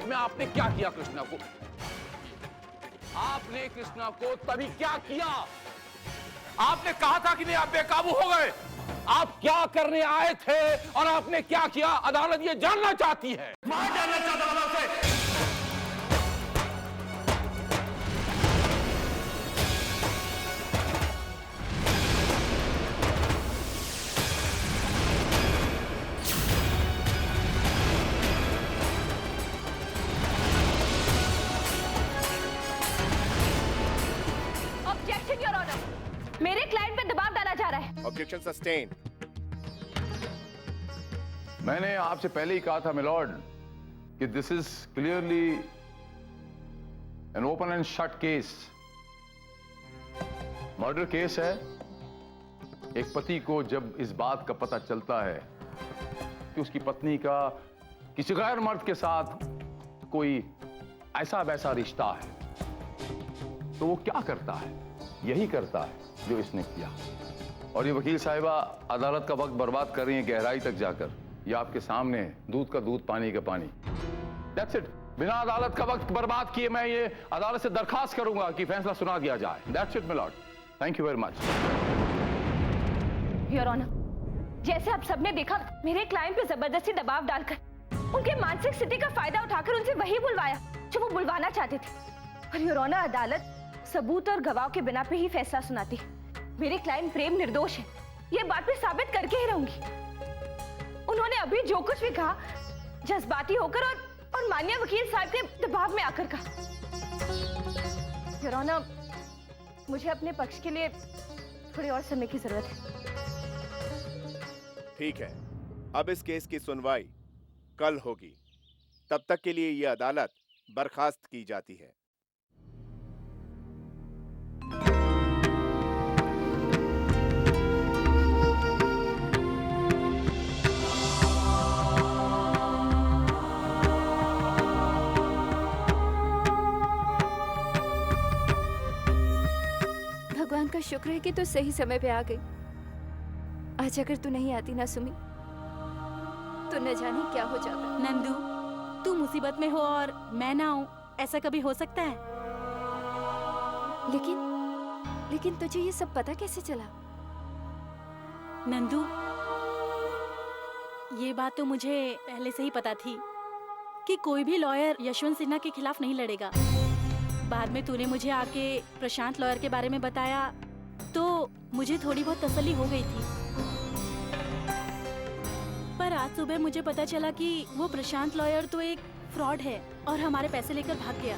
Court में आपने क्या किया कृष्णा को? आपने कृष्णा को तभी क्या किया? आपने कहा था कि नहीं आप बेकाबू हो गए। आप क्या करने आए थे और आपने क्या किया? अदालत ये जानना चाहती है। मैं जानना चाहता हूं आपसे। ऑब्जेक्शन योर ऑनर, मेरे क्लाइंट पे दबाव डाला जा रहा है। Objection sustain. मैंने आपसे पहले ही कहा था मिलॉर्ड कि this is clearly an open and shut case. Murder case है। एक पति को जब इस बात का पता चलता है कि उसकी पत्नी का किसी गैर मर्द के साथ कोई ऐसा वैसा रिश्ता है, तो वो क्या करता है? यही करता है जो इसने किया। और ये वकील साहिबा अदालत का वक्त बर्बाद कर रही हैं गहराई तक जाकर। ये आपके सामने दूध का दूध पानी का पानी। That's it। बिना अदालत का वक्त बर्बाद किए मैं ये अदालत से दरखास्त करूंगा कि फैसला सुना दिया जाए। That's it, my lord। Thank you very much। Your honour, जैसे आप सबने देखा, मेरे क्लाइंट पे जबरदस्ती दबाव डालकर उनके मानसिक स्थिति का फायदा उठाकर उनसे वही बुलवाया जो वो बुलवाना चाहते थे। और योर ऑनर, अदालत सबूत और गवाह के बिना पे ही फैसला सुनाती। मेरे क्लाइंट प्रेम निर्दोष है, ये बात मैं साबित करके ही रहूंगी। उन्होंने अभी जो कुछ भी कहा जज्बाती होकर और माननीय वकील साहब के दबाव में आकर कहा। योर ऑनर, मुझे अपने पक्ष के लिए थोड़ी और समय की जरूरत है। ठीक है, अब इस केस की सुनवाई कल होगी। तब तक के लिए यह अदालत बर्खास्त की जाती है। भगवान का शुक्र है कि तू सही समय पे आ गई। आज अगर तू नहीं आती ना सुमी, तो न जाने क्या हो जाता। नंदू, तू मुसीबत में हो और मैं ना आऊं, ऐसा कभी हो सकता है? लेकिन तुझे ये सब पता कैसे चला? नंदू, ये बात तो मुझे पहले से ही पता थी कि कोई भी लॉयर यशवंत सिन्हा के खिलाफ नहीं लड़ेगा। बाद में तूने मुझे आके प्रशांत लॉयर के बारे में बताया तो मुझे थोड़ी बहुत तसल्ली हो गई थी। पर आज सुबह मुझे पता चला कि वो प्रशांत लॉयर तो एक फ्रॉड है और हमारे पैसे लेकर भाग गया।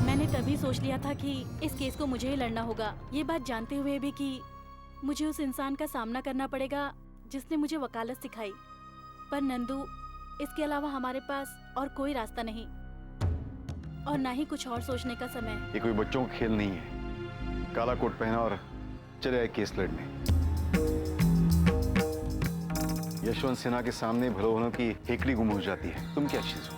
मैंने तभी सोच लिया था कि इस केस को मुझे ही लड़ना होगा, ये बात जानते हुए भी कि मुझे उस इंसान का सामना करना पड़ेगा जिसने मुझे वकालत सिखाई। पर नंदू, इसके अलावा हमारे पास और कोई रास्ता नहीं और ना ही कुछ और सोचने का समय। ये कोई बच्चों का खेल नहीं है। काला कोट पहना और चले आए केस लड़ने। यशवंत सिन्हा के सामने भलो भलों की हेकड़ी गुम हो जाती है। तुम क्या चीज हो?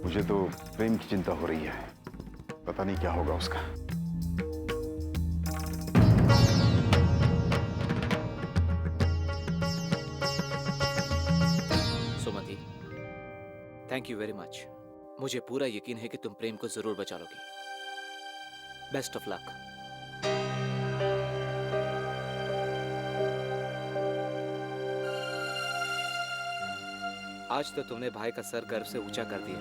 मुझे तो प्रेम की चिंता हो रही है। पता नहीं क्या होगा उसका। सुमति, थैंक यू वेरी मच। मुझे पूरा यकीन है कि तुम प्रेम को जरूर बचा लोगी। Best of luck. आज तो तुमने भाई का सर गर्व से ऊंचा कर दिया।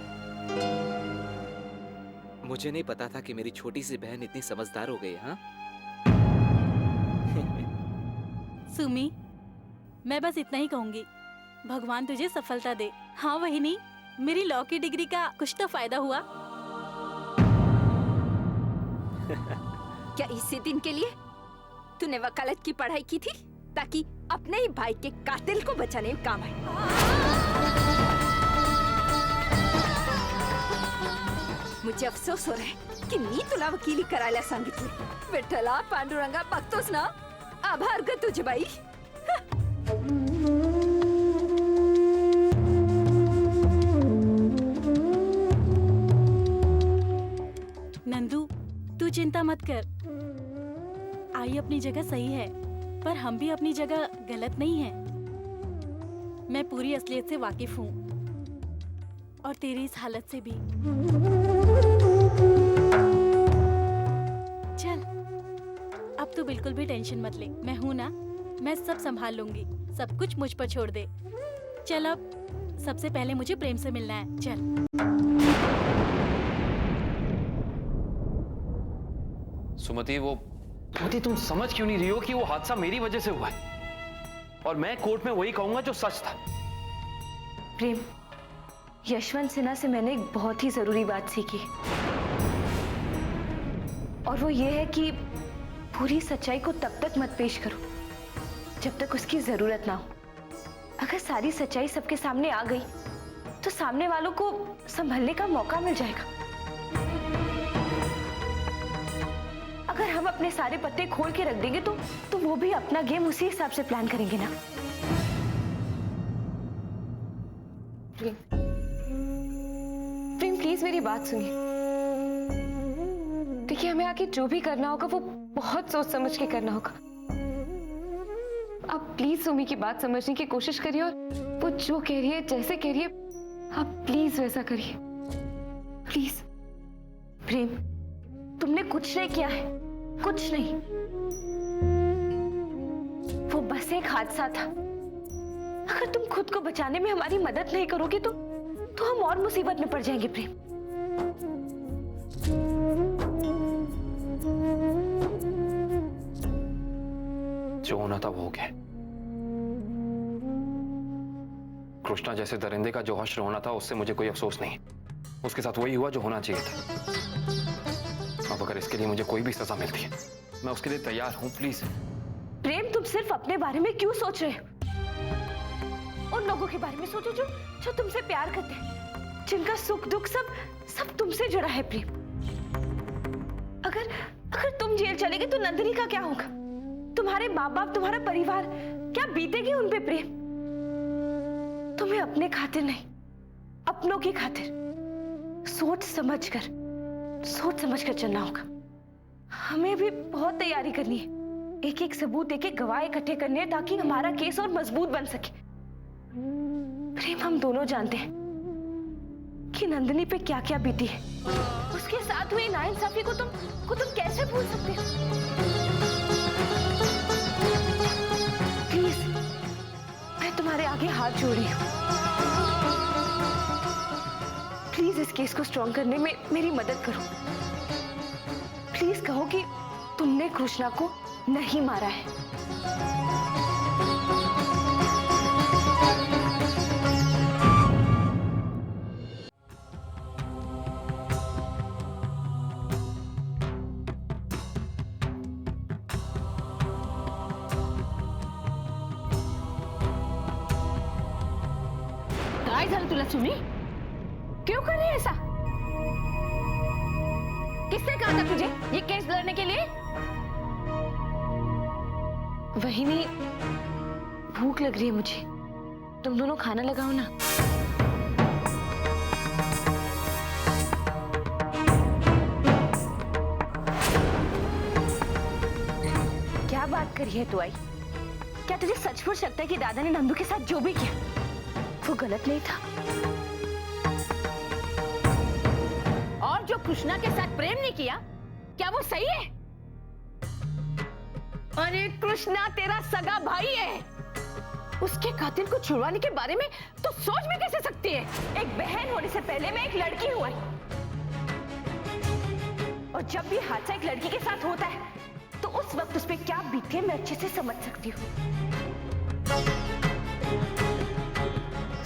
मुझे नहीं पता था कि मेरी छोटी सी बहन इतनी समझदार हो गई। हाँ सुमी, मैं बस इतना ही कहूंगी, भगवान तुझे सफलता दे। हाँ वही नहीं, मेरी लॉ की डिग्री का कुछ तो फायदा हुआ। क्या इसी दिन के लिए तूने वकालत की पढ़ाई की थी ताकि अपने ही भाई के कातिल को बचाने में काम आए? मुझे अफसोस हो रहा है की मी तुला वकिली करायला सांगितले. विठ्ठला पांडुरंगा बघतोस ना, आभार ग तुझे बाई. नंदू तू चिंता मत कर, आई अपनी जगह सही है पर हम भी अपनी जगह गलत नहीं है. मैं पूरी असलियत से वाकिफ हूँ और तेरी इस हालत से भी। चल, अब तू बिल्कुल भी टेंशन मत ले, मैं हूं ना, मैं सब संभाल लूंगी, सब कुछ मुझ पर छोड़ दे। चल, अब सबसे पहले मुझे प्रेम से मिलना है, चल। सुमति, तुम समझ क्यों नहीं रही हो कि वो हादसा मेरी वजह से हुआ है, और मैं कोर्ट में वही कहूंगा जो सच था। प्रेम, यशवंत सिन्हा से मैंने एक बहुत ही जरूरी बात सीखी, और वो ये है कि पूरी सच्चाई को तब तक मत पेश करो जब तक उसकी जरूरत ना हो। अगर सारी सच्चाई सबके सामने आ गई तो सामने वालों को संभलने का मौका मिल जाएगा। अगर हम अपने सारे पत्ते खोल के रख देंगे तो वो भी अपना गेम उसी हिसाब से प्लान करेंगे ना। प्रेम प्लीज मेरी बात सुनिए। देखिए, हमें आगे जो भी करना होगा वो बहुत सोच समझ के करना होगा। आप प्लीज सुमी की बात समझने की कोशिश करिए, और वो जो कह रही है, जैसे कह रही है, आप प्लीज वैसा करिए, प्लीज। प्रेम, तुमने कुछ नहीं किया है, कुछ नहीं। वो बस एक हादसा था। अगर तुम खुद को बचाने में हमारी मदद नहीं करोगे तो हम और मुसीबत में पड़ जाएंगे। प्रेम, जो होना था वो हो गया। कृष्णा जैसे दरिंदे का जो हश्र होना था उससे मुझे कोई अफसोस नहीं। उसके साथ वही हुआ जो होना चाहिए था। अब अगर इसके लिए मुझे कोई भी सजा मिलती है, मैं उसके लिए तैयार हूं। प्लीज प्रेम, तुम सिर्फ अपने बारे में क्यों सोच रहे हो? उन लोगों के बारे में सोचो जो तुमसे प्यार करते हैं, जिनका सुख दुख सब तुमसे जुड़ा है। प्रेम, अगर तुम जेल चलेगे तो नंदिनी का क्या होगा? तुम्हारे माँ बाप, तुम्हारा परिवार, क्या बीतेगी उन पे? प्रेम, तुम्हें अपने खातिर नहीं, अपनों की खातिर सोच समझ कर चलना होगा। हमें भी बहुत तैयारी करनी है, एक एक सबूत, एक एक गवाह इकट्ठे करने हैं ताकि हमारा केस और मजबूत बन सके। प्रेम, हम दोनों जानते हैं कि नंदिनी पे क्या क्या बीती है। उसके साथ हुई नाइंसाफी को तुम कैसे भूल सकते हो? प्लीज, मैं तुम्हारे आगे हाथ जोड़ रही हूँ। प्लीज इस केस को स्ट्रॉन्ग करने में मेरी मदद करो। प्लीज कहो कि तुमने कृष्णा को नहीं मारा है। काय झालं तुला सुमी? क्यों कर रही है ऐसा? किसने कहा था तुझे ये केस लड़ने के लिए? वहिनी, भूख लग रही है मुझे, तुम दोनों खाना लगाओ ना। क्या बात करी है तू आई? क्या तुझे सचमुच लगता है कि दादा ने नंदू के साथ जो भी किया वो गलत नहीं था? और जो कृष्णा के साथ प्रेम नहीं किया, क्या वो सही है? अरे कृष्णा तेरा सगा भाई है, उसके कातिल को छुड़वाने के बारे में तो सोच भी कैसे सकती है? एक बहन होने से पहले मैं एक लड़की हुई, और जब भी हादसा एक लड़की के साथ होता है तो उस वक्त उस पर क्या बीते मैं अच्छे से समझ सकती हूँ।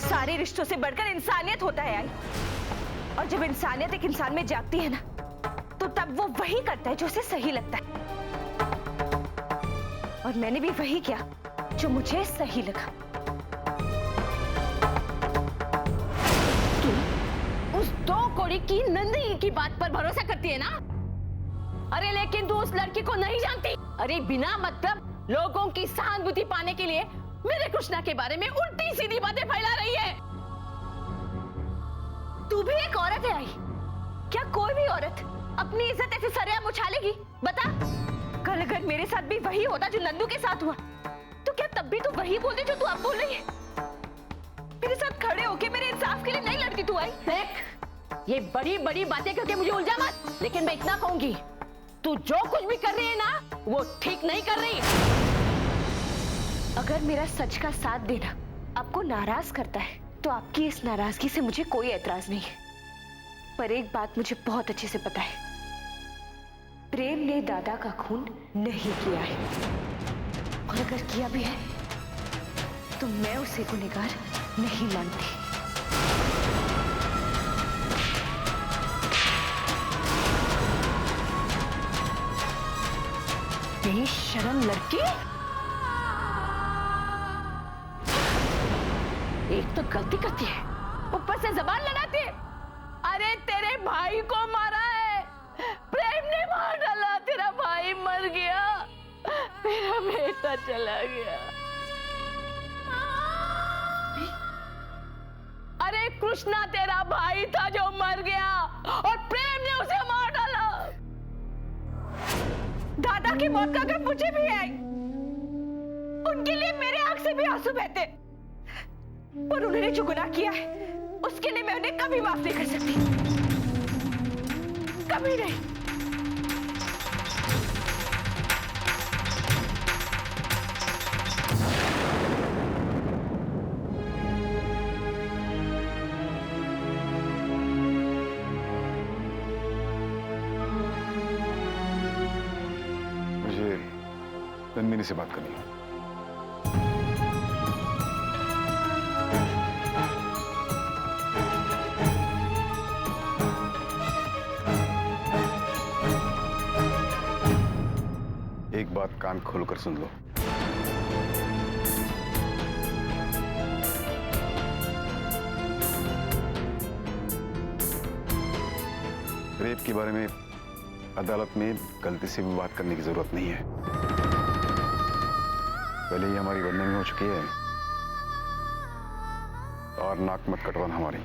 सारे रिश्तों से बढ़कर इंसानियत होता है आई, और जब इंसानियत एक इंसान में जागती है ना, तो तब वो वही करता है जो उसे सही लगता है। और मैंने भी वही किया जो मुझे सही लगा। तुम उस दो कोड़ी की नंदिनी की बात पर भरोसा करती है ना? अरे लेकिन तू उस लड़की को नहीं जानती। अरे बिना मतलब लोगों की सहानुभूति पाने के लिए मेरे कृष्णा के बारे में उल्टी सीधी बातें फैला रही है। तू भी एक औरत है आई, क्या कोई भी औरत अपनी इज्जत ऐसे सरेआम उछालेगी? बता, कल अगर मेरे साथ भी वही होता जो नंदू के साथ हुआ, तो क्या तब भी तू वही बोलती जो तू अब बोल रही है? मेरे साथ खड़े होके मेरे इंसाफ के लिए नहीं लड़ती तू? आई देख, ये बड़ी बड़ी बातें करके मुझे उलझा मत, लेकिन मैं इतना कहूंगी, तू जो कुछ भी कर रही है ना, वो ठीक नहीं कर रही। अगर मेरा सच का साथ देना आपको नाराज करता है तो आपकी इस नाराजगी से मुझे कोई एतराज नहीं है, पर एक बात मुझे बहुत अच्छे से पता है, प्रेम ने दादा का खून नहीं किया है, और अगर किया भी है तो मैं उसे गुनहगार नहीं मानती। बेशरम लड़की, एक तो गलती करती है, ऊपर से जबान लड़ाती है। अरे तेरे भाई को मारा है, प्रेम ने मार डाला, तेरा भाई मर गया, मेरा बेटा चला गया। अरे कृष्णा तेरा भाई था जो मर गया और प्रेम ने उसे मार डाला। दादा की मौत का अगर मुझे भी है, उनके लिए मेरे आंख से भी आंसू बहते, पर उन्होंने जो गुनाह किया है उसके लिए मैं उन्हें कभी माफ नहीं कर सकती, कभी नहीं। मुझे नंदिनी से बात करनी है। एक बात कान खोलकर सुन लो। रेप के बारे में अदालत में गलती से भी बात करने की जरूरत नहीं है। पहले ही हमारी बदनामी हो चुकी है और नाक मत कटवाना हमारी।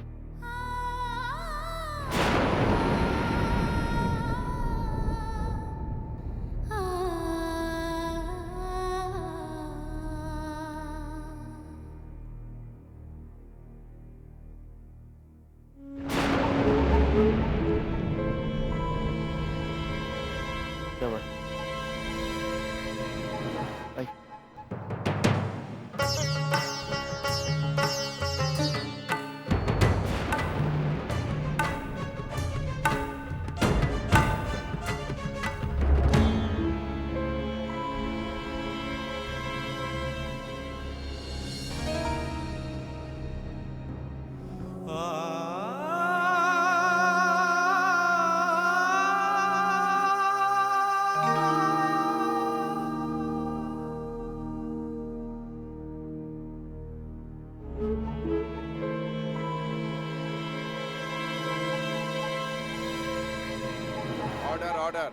Order order.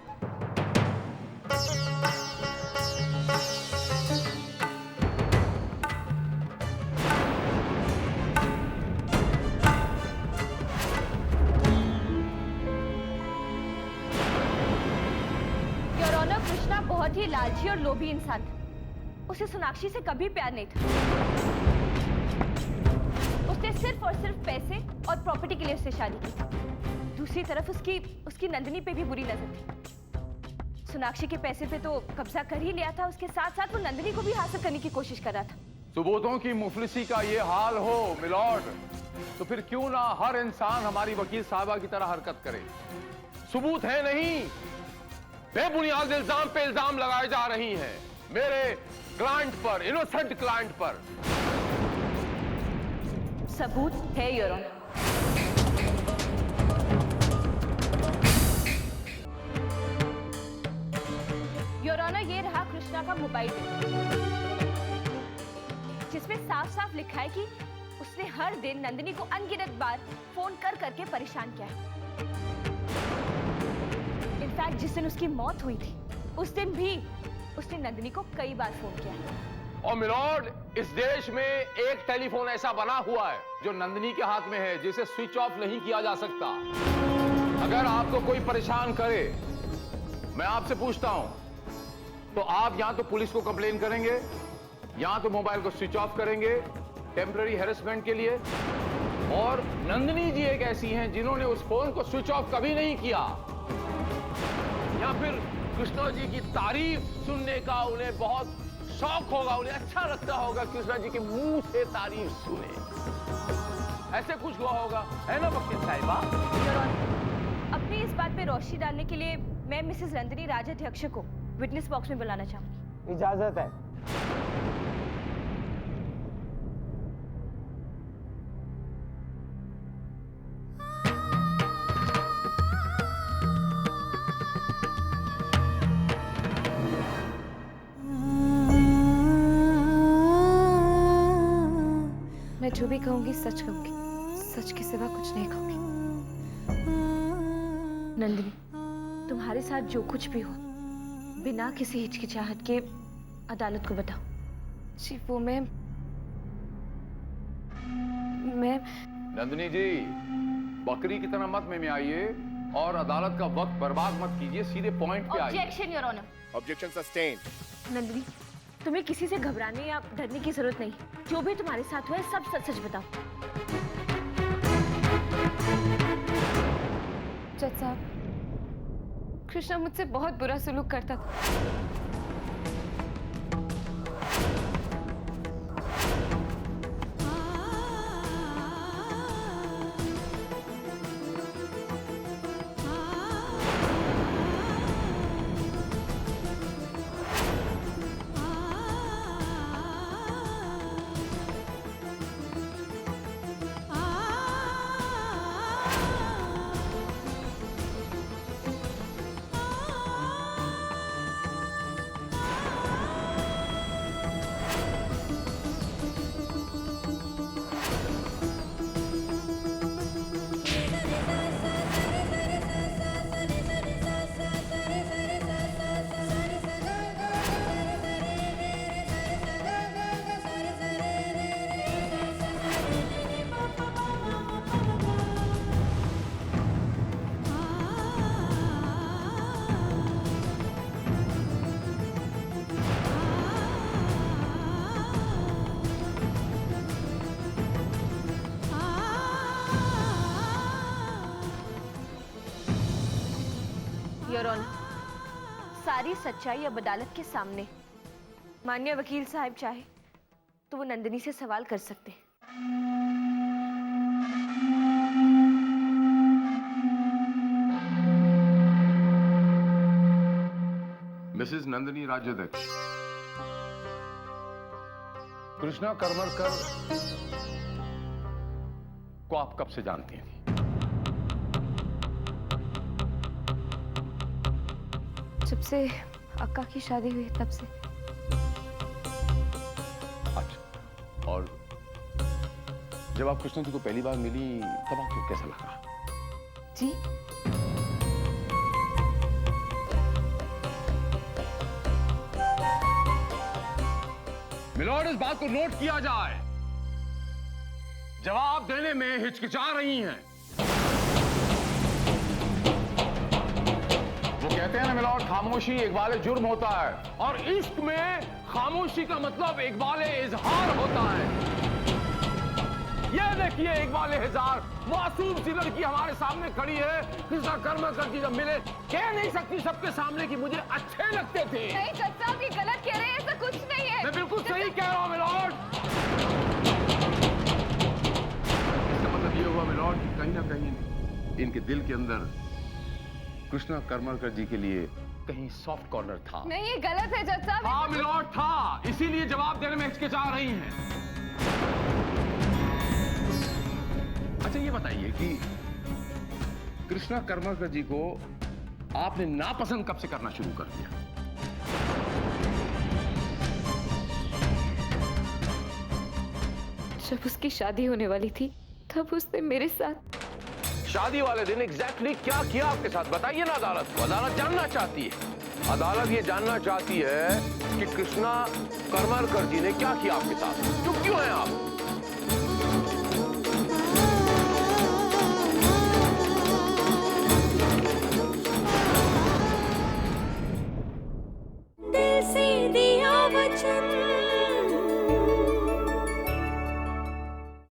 Your honour, Krishna बहुत ही लालची और लोभी इंसान था। उसे सोनाक्षी से कभी प्यार नहीं था। उसने सिर्फ और सिर्फ पैसे और प्रॉपर्टी के लिए उससे शादी की थी। दूसरी तरफ उसकी नंदिनी पे भी बुरी नजर थी। सोनाक्षी के पैसे पे तो कब्जा कर ही लिया था, उसके साथ साथ वो नंदिनी को भी हासिल करने की कोशिश कर रहा था। सबूतों की मुफलिसी का ये हाल हो मिलॉर्ड, तो फिर क्यों ना हर इंसान हमारी वकील साहबा की तरह हरकत करे। सबूत है नहीं, बेबुनियाद इल्जाम पे इल्जाम लगाए जा रही हैं मेरे क्लाइंट पर, इनोसेंट क्लाइंट पर। सबूत है योर ऑनर। योर ऑनर, ये रहा कृष्णा का मोबाइल जिसमें साफ साफ लिखा है कि उसने हर दिन नंदिनी को अनगिनत बार फोन कर करके परेशान किया है। इनफैक्ट जिस दिन उसकी मौत हुई थी उस दिन भी उसने नंदिनी को कई बार फोन किया है। और मिलॉर्ड, इस देश में एक टेलीफोन ऐसा बना हुआ है जो नंदिनी के हाथ में है, जिसे स्विच ऑफ नहीं किया जा सकता। अगर आपको कोई परेशान करे, मैं आपसे पूछता हूं, तो आप या तो पुलिस को कंप्लेन करेंगे या तो मोबाइल को स्विच ऑफ करेंगे टेम्पररी हैरेसमेंट के लिए, और नंदिनी जी एक ऐसी हैं जिन्होंने उस फोन को स्विच ऑफ कभी नहीं किया, या फिर कृष्णा जी की तारीफ सुनने का उन्हें बहुत शौक होगा, उन्हें अच्छा लगता होगा कृष्णा जी के मुंह से तारीफ सुने, ऐसे कुछ हुआ होगा, है ना वकील साहिबा? योर ऑनर, अपनी इस बात पे रोशनी डालने के लिए मैं मिसेस नंदिनी राजाध्यक्ष को विटनेस बॉक्स में बुलाना चाहूंगी। इजाजत है। मैं जो भी कहूंगी सच कहूंगी, सच के सिवा कुछ नहीं कहूंगी। नंदिनी, तुम्हारे साथ जो कुछ भी हो बिना किसी हिचकिचाहट के अदालत को बताओ। जी वो मैं नंदिनी जी, बकरी की तरह मत में आइए और अदालत का वक्त बर्बाद मत कीजिए, सीधे पॉइंट पे आइए। Objection your honour. Objection sustain. Nandini, तुम्हें किसी से घबराने या डरने की जरूरत नहीं, जो भी तुम्हारे साथ हुआ है सब सच सच बताओ। जज साहब, कृष्णा मुझसे बहुत बुरा सलूक करता था। योर ऑनर, सारी सच्चाई अब अदालत के सामने। माननीय वकील साहब चाहे तो वो नंदिनी से सवाल कर सकते हैं। मिसेस नंदिनी राजाध्यक्ष, कृष्णा करमरकर को आप कब से जानती हैं? जब से अक्का की शादी हुई तब से। अच्छा, और जब आप कृष्णा जी को पहली बार मिली तब आपको कैसा लगा? जी मिलॉर्ड, इस बात को नोट किया जाए, जवाब देने में हिचकिचा रही हैं। वो कहते हैं ना मिलॉर्ड, खामोशी इकबाल जुर्म होता है, और इश्क में खामोशी का मतलब इकबाल इजहार होता है। ये देखिए इकबाल इजहार, मासूम सी लड़की हमारे सामने खड़ी है। कृष्णा करमरकर जी जब मिले कह नहीं सकती सबके सामने कि मुझे अच्छे लगते थे। नहीं जज साहब, ये गलत कह रहे हैं, ऐसा कुछ नहीं है। मैं बिल्कुल सही कह रहा हूं मिलॉर्ड। इसका मतलब ये हुआ मिलॉर्ड कि कहीं ना कहीं इनके दिल के अंदर कृष्णा करमरकर जी के लिए कहीं सॉफ्ट कॉर्नर था। नहीं, ये गलत है जज साहब। हाँ मिलॉर्ड था, इसीलिए जवाब देने में हिचकिचा रही हैं। अच्छा ये बताइए कि कृष्णा करमरकर जी को आपने नापसंद कब से करना शुरू कर दिया? जब उसकी शादी होने वाली थी तब उसने मेरे साथ। शादी वाले दिन एग्जैक्टली क्या किया आपके साथ बताइए ना अदालत को। अदालत जानना चाहती है, अदालत ये जानना चाहती है कि कृष्णा करमरकर जी ने क्या किया आपके साथ। चुप क्यों हैं आप?